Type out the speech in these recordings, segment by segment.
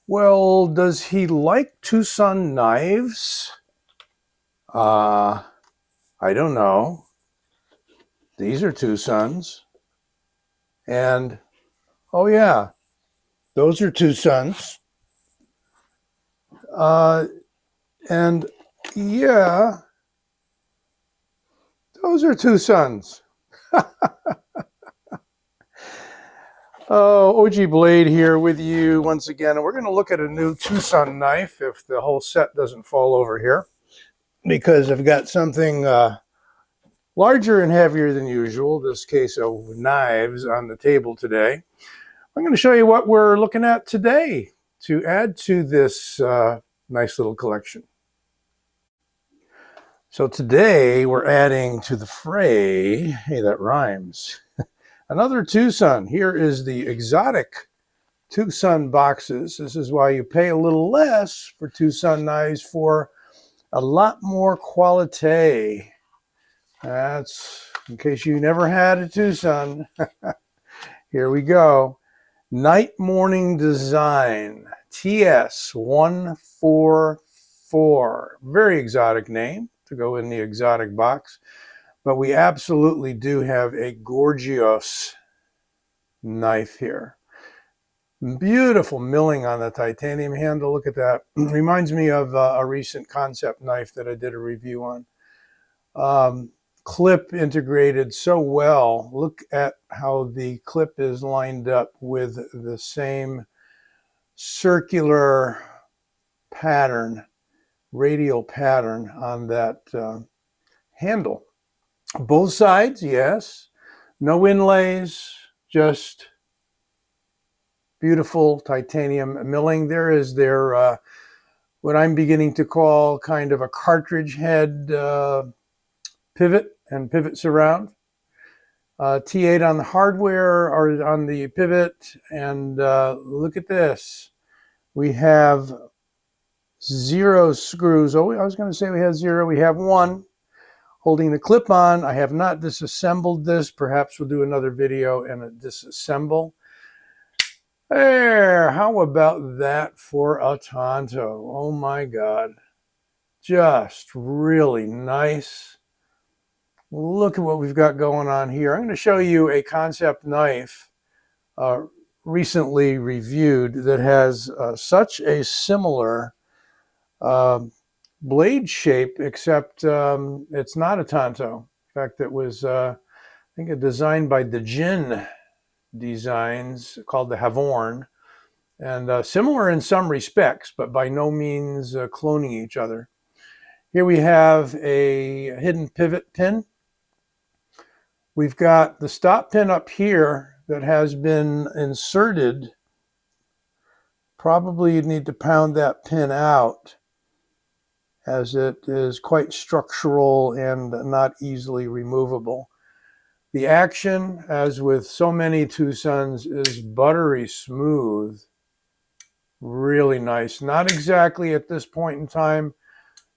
Well, does he like TwoSun knives? I don't know. These are TwoSuns. And, oh yeah, those are TwoSuns. And yeah, those are TwoSuns. OG Blade here with you once again. And we're going to look at a new TwoSun knife if the whole set doesn't fall over here, because I've got something larger and heavier than usual, this case of knives, on the table today. I'm going to show you what we're looking at today to add to this nice little collection. So today we're adding to the fray, hey, that rhymes, another TwoSun. Here is the exotic TwoSun boxes. This is why you pay a little less for TwoSun knives for a lot more quality. That's in case you never had a TwoSun. Here we go. Night Morning Design, TS144. Very exotic name to go in the exotic box. But we absolutely do have a gorgeous knife here. Beautiful milling on the titanium handle. Look at that. Reminds me of a recent concept knife that I did a review on. Clip integrated so well. Look at how the clip is lined up with the same circular pattern, radial pattern on that handle. Both sides, yes. No inlays, just beautiful titanium milling. There is their, what I'm beginning to call kind of a cartridge head pivot and pivot surround. T8 on the hardware or on the pivot. And look at this. We have 0 screws. Oh, I was going to say we had 0. We have 1 holding the clip on. I have not disassembled this. Perhaps we'll do another video and a disassemble. There, how about that for a Tanto? Oh my God. Just really nice. Look at what we've got going on here. I'm going to show you a concept knife recently reviewed that has such a similar blade shape, except it's not a Tanto. In fact, it was, I think, a design by the Jin Designs called the Havorn, and similar in some respects, but by no means cloning each other. Here we have a hidden pivot pin. We've got the stop pin up here that has been inserted. Probably you'd need to pound that pin out, as it is quite structural and not easily removable. The action, as with so many TwoSuns, is buttery smooth. Really nice. Not exactly at this point in time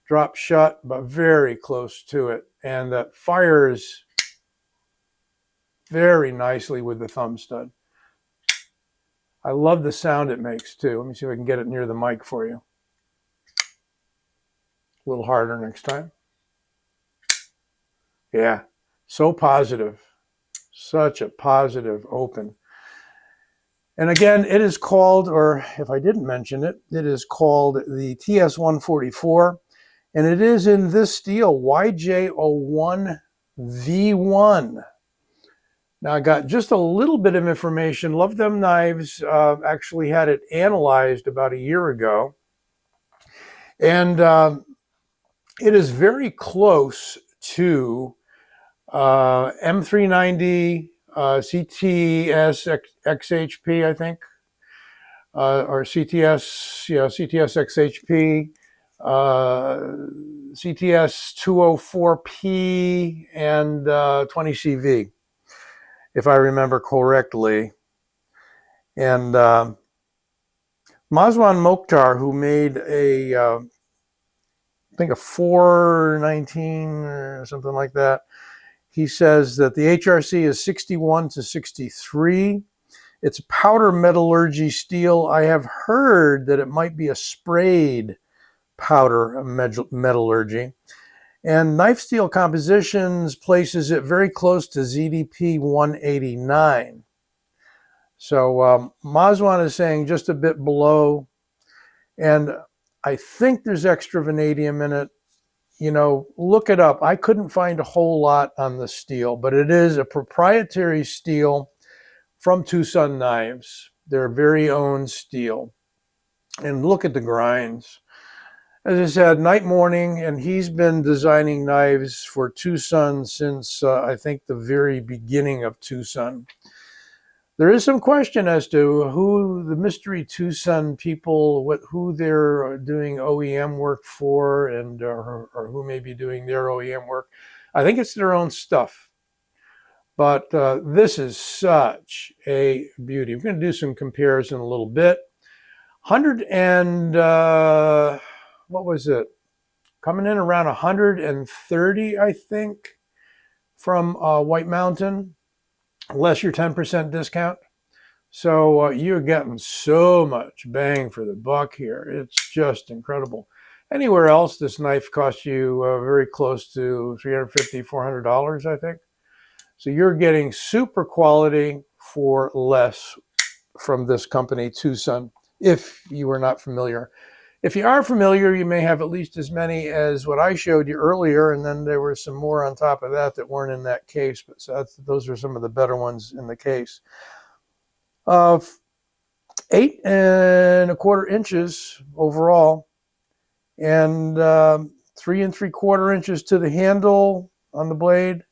drop shut, but very close to it. And that fires very nicely with the thumb stud. I love the sound it makes too. Let me see if I can get it near the mic for you. A little harder next time. Yeah, so positive. Such a positive open. And again, it is called, or if I didn't mention it, it is called the TS144. And it is in this steel, YJ01-V1. Now I got just a little bit of information. Love them knives. Actually had it analyzed about a year ago. And it is very close to M390, CTS XHP, I think, or CTS, yeah, CTS XHP, CTS 204P, and 20CV, if I remember correctly. And Mazwan Mokhtar, who made a, I think a 419 or something like that, he says that the HRC is 61 to 63 It's powder metallurgy steel. I have heard that it might be a sprayed powder metallurgy. And Knife Steel Compositions places it very close to ZDP 189. So Mazwan is saying just a bit below. And I think there's extra vanadium in it. You know, look it up. I couldn't find a whole lot on the steel, but it is a proprietary steel from TwoSun Knives, their very own steel. And look at the grinds. As I said, night morning, and he's been designing knives for TwoSun since I think the very beginning of TwoSun. There is some question as to who the mystery TwoSun people, who they're doing OEM work for, and or who may be doing their OEM work. I think it's their own stuff. But this is such a beauty. We're going to do some comparison a little bit. 100 and, what was it? Coming in around 130, I think, from White Mountain. Less your 10% discount. So you're getting so much bang for the buck here. It's just incredible. Anywhere else, this knife costs you very close to $350, $400, I think. So you're getting super quality for less from this company, TwoSun, if you are not familiar. If you are familiar, you may have at least as many as what I showed you earlier, and then there were some more on top of that that weren't in that case, but so those are some of the better ones in the case. 8 1/4 inches overall, and 3 3/4 inches to the handle on the blade,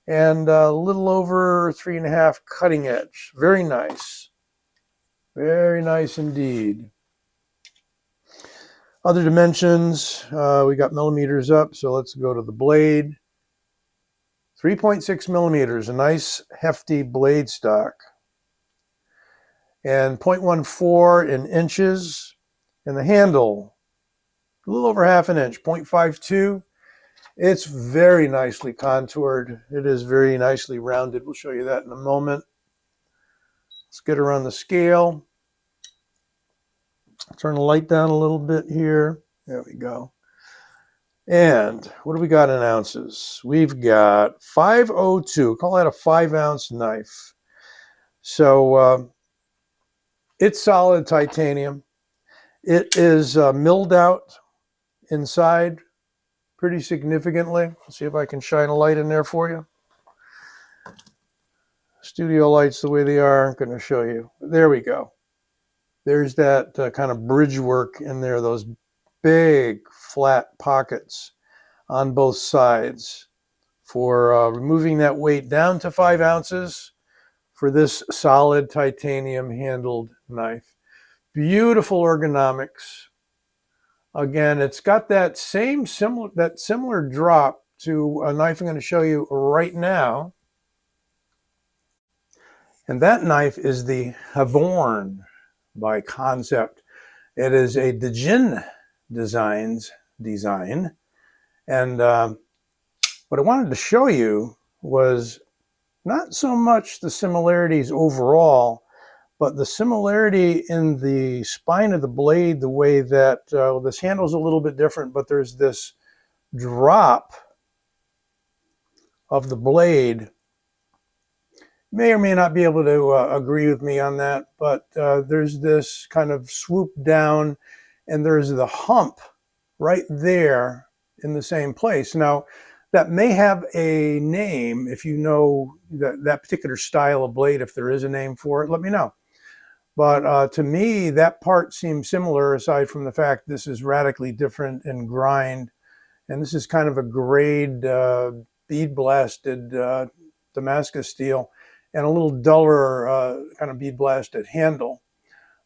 and a little over 3.5 cutting edge. Very nice. Very nice indeed. Other dimensions, we got millimeters up, so let's go to the blade. 3.6 millimeters, a nice hefty blade stock. And 0.14 in inches. And the handle, a little over 1/2 inch, 0.52. It's very nicely contoured. It is very nicely rounded. We'll show you that in a moment. Let's get her on the scale. Turn the light down a little bit here. There we go. And what do we got in ounces? We've got 502. Call that a 5-ounce knife. So it's solid titanium. It is milled out inside pretty significantly. Let's see if I can shine a light in there for you. Studio lights the way they are, I'm going to show you. There we go. There's that kind of bridge work in there, those big flat pockets on both sides for removing that weight down to 5 ounces for this solid titanium handled knife. Beautiful ergonomics. Again, it's got that similar drop to a knife I'm going to show you right now. And that knife is the Havorn by Concept. It is a Dejin design. And what I wanted to show you was not so much the similarities overall, but the similarity in the spine of the blade, the way that this handle's a little bit different, but there's this drop of the blade. You may or may not be able to agree with me on that, but there's this kind of swoop down, and there's the hump right there in the same place. Now, that may have a name. If you know that particular style of blade, if there is a name for it, let me know. But to me, that part seems similar, aside from the fact this is radically different in grind. And this is kind of a grade bead blasted Damascus steel, and a little duller kind of bead blasted handle.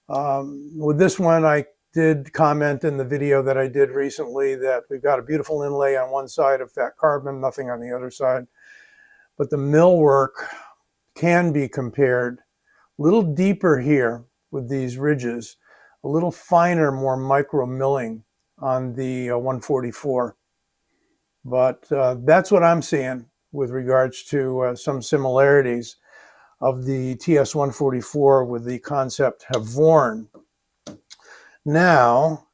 With this one, I did comment in the video that I did recently that we've got a beautiful inlay on one side of fat carbon, nothing on the other side. But the millwork can be compared. A little deeper here with these ridges, a little finer, more micro milling on the 144. But that's what I'm seeing with regards to some similarities. of the TS144 with the concept have worn. Now,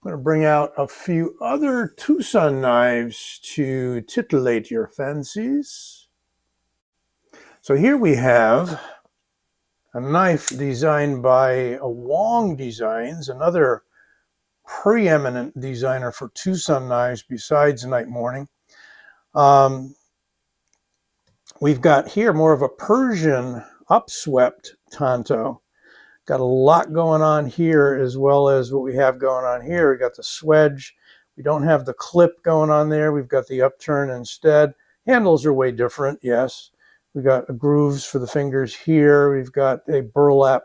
I'm going to bring out a few other TwoSun knives to titillate your fancies. So here we have a knife designed by Wong Designs, another preeminent designer for TwoSun knives besides Night Morning. We've got here more of a Persian upswept Tanto. Got a lot going on here as well as what we have going on here. We got the swedge. We don't have the clip going on there. We've got the upturn instead. Handles are way different, yes. We've got grooves for the fingers here. We've got a burlap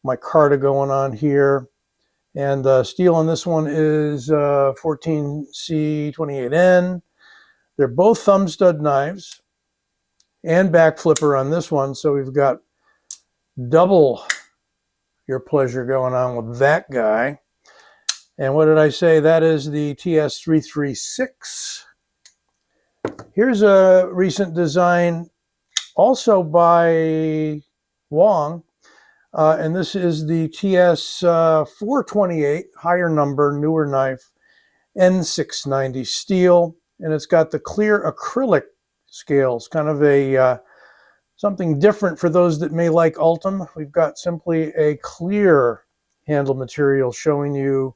micarta going on here. And steel on this one is 14C28N. They're both thumb stud knives and back flipper on this one. So we've got double your pleasure going on with that guy. And what did I say? That is the TS336. Here's a recent design also by Wong. And this is the TS428, higher number, newer knife, N690 steel. And it's got the clear acrylic scales, kind of a something different for those that may like Ultim. We've got simply a clear handle material showing you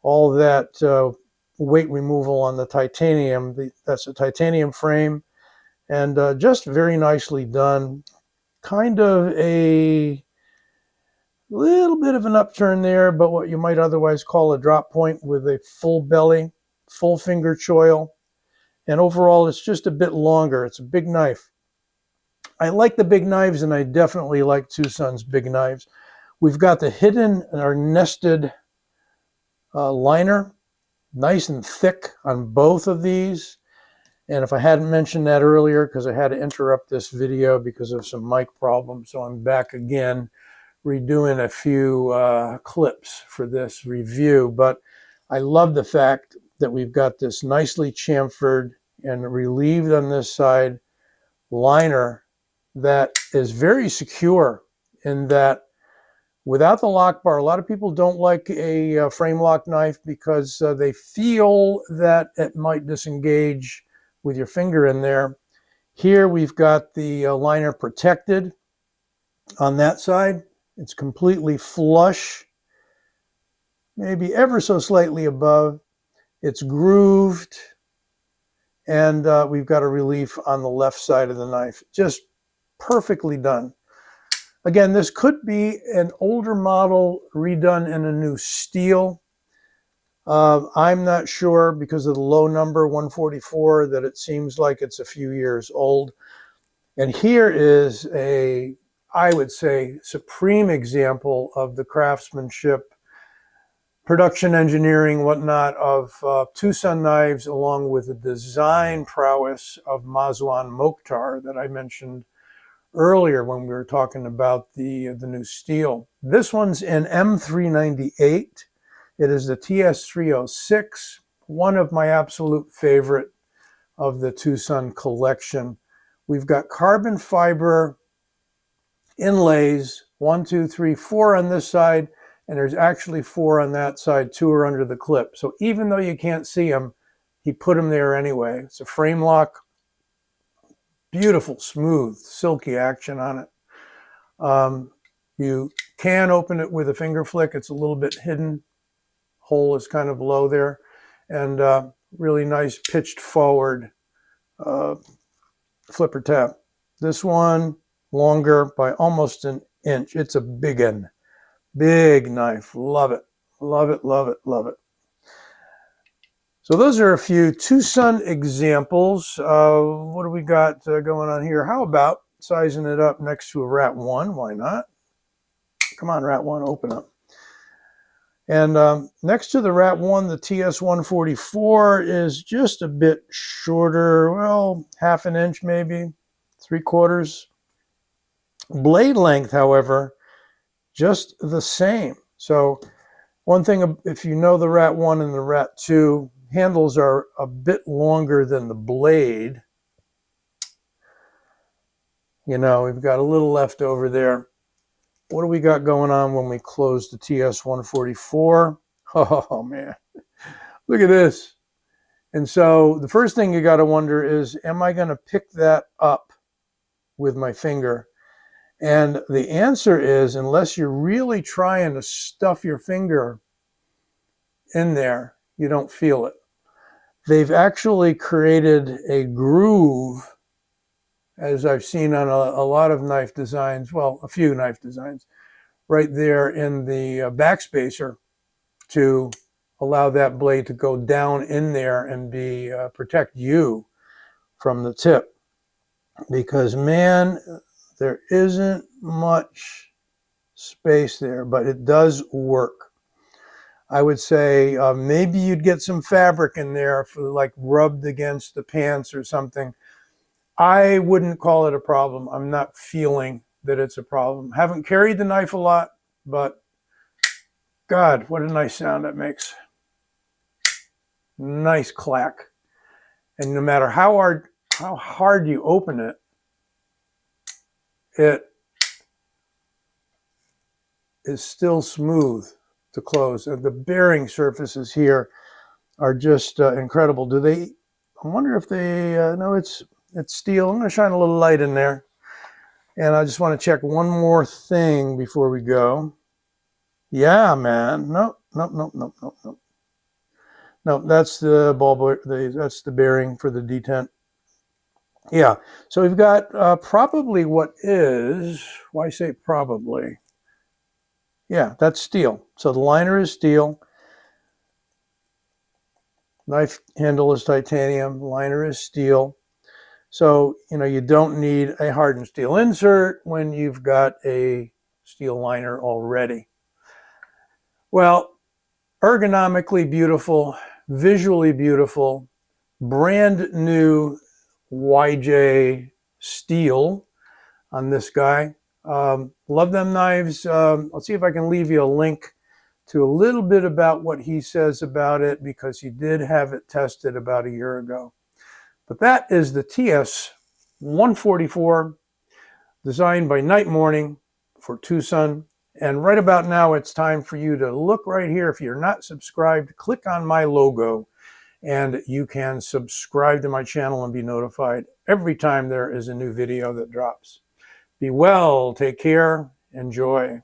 all that weight removal on the titanium. That's a titanium frame, and just very nicely done. Kind of a little bit of an upturn there, but what you might otherwise call a drop point with a full belly, full finger choil. And overall, it's just a bit longer. It's a big knife. I like the big knives, and I definitely like TwoSun's big knives. We've got the hidden or nested liner, nice and thick on both of these. And if I hadn't mentioned that earlier, because I had to interrupt this video because of some mic problems, so I'm back again redoing a few clips for this review. But I love the fact that we've got this nicely chamfered and relieved on this side liner that is very secure in that without the lock bar, a lot of people don't like a frame lock knife because they feel that it might disengage with your finger in there. Here we've got the liner protected on that side. It's completely flush, maybe ever so slightly above. It's grooved, and we've got a relief on the left side of the knife. Just perfectly done. Again, this could be an older model redone in a new steel. I'm not sure because of the low number 144 that it seems like it's a few years old. And here is a, I would say, supreme example of the craftsmanship, production engineering, whatnot of TwoSun knives, along with the design prowess of Mazwan Mokhtar that I mentioned earlier when we were talking about the new steel. This one's in M398. It is the TS306, one of my absolute favorite of the TwoSun collection. We've got carbon fiber inlays, 1, 2, 3, 4 on this side, and there's actually 4 on that side. 2 are under the clip. So even though you can't see them, he put them there anyway. It's a frame lock. Beautiful, smooth, silky action on it. You can open it with a finger flick. It's a little bit hidden. Hole is kind of low there. And really nice pitched forward flipper tab. This one longer by almost an inch. It's a big one. Big knife. Love it. Love it, love it, love it. So those are a few TwoSun examples. What do we got going on here? How about sizing it up next to a Rat 1? Why not? Come on, Rat 1, open up. And next to the Rat 1, the TS144 is just a bit shorter. Well, half an inch maybe, 3/4. Blade length, however, just the same. So one thing, if you know the Rat 1 and the Rat 2, handles are a bit longer than the blade. You know, we've got a little left over there. What do we got going on when we close the TS144? Oh, man. Look at this. And so the first thing you got to wonder is, am I going to pick that up with my finger? And the answer is, unless you're really trying to stuff your finger in there, you don't feel it. They've actually created a groove, as I've seen on a lot of knife designs, well, a few knife designs, right there in the backspacer to allow that blade to go down in there and be protect you from the tip. Because, man, there isn't much space there, but it does work. I would say maybe you'd get some fabric in there for like rubbed against the pants or something. I wouldn't call it a problem. I'm not feeling that it's a problem. Haven't carried the knife a lot, but God, what a nice sound that makes. Nice clack. And no matter how hard you open it, it is still smooth to close. The bearing surfaces here are just incredible. Do they, I wonder if they, no, it's steel. I'm going to shine a little light in there. And I just want to check one more thing before we go. Yeah, man. Nope. No, that's the ball, that's the bearing for the detent. Yeah, so we've got probably what is, why say probably? Yeah, that's steel. So the liner is steel. Knife handle is titanium. Liner is steel. So, you know, you don't need a hardened steel insert when you've got a steel liner already. Well, ergonomically beautiful, visually beautiful, brand new YJ steel on this guy. Love them knives. I'll see if I can leave you a link to a little bit about what he says about it, because he did have it tested about a year ago. But that is the TS144, designed by Night Morning for TwoSun. And right about now, it's time for you to look right here. If you're not subscribed, click on my logo, and you can subscribe to my channel and be notified every time there is a new video that drops. Be well, take care, enjoy.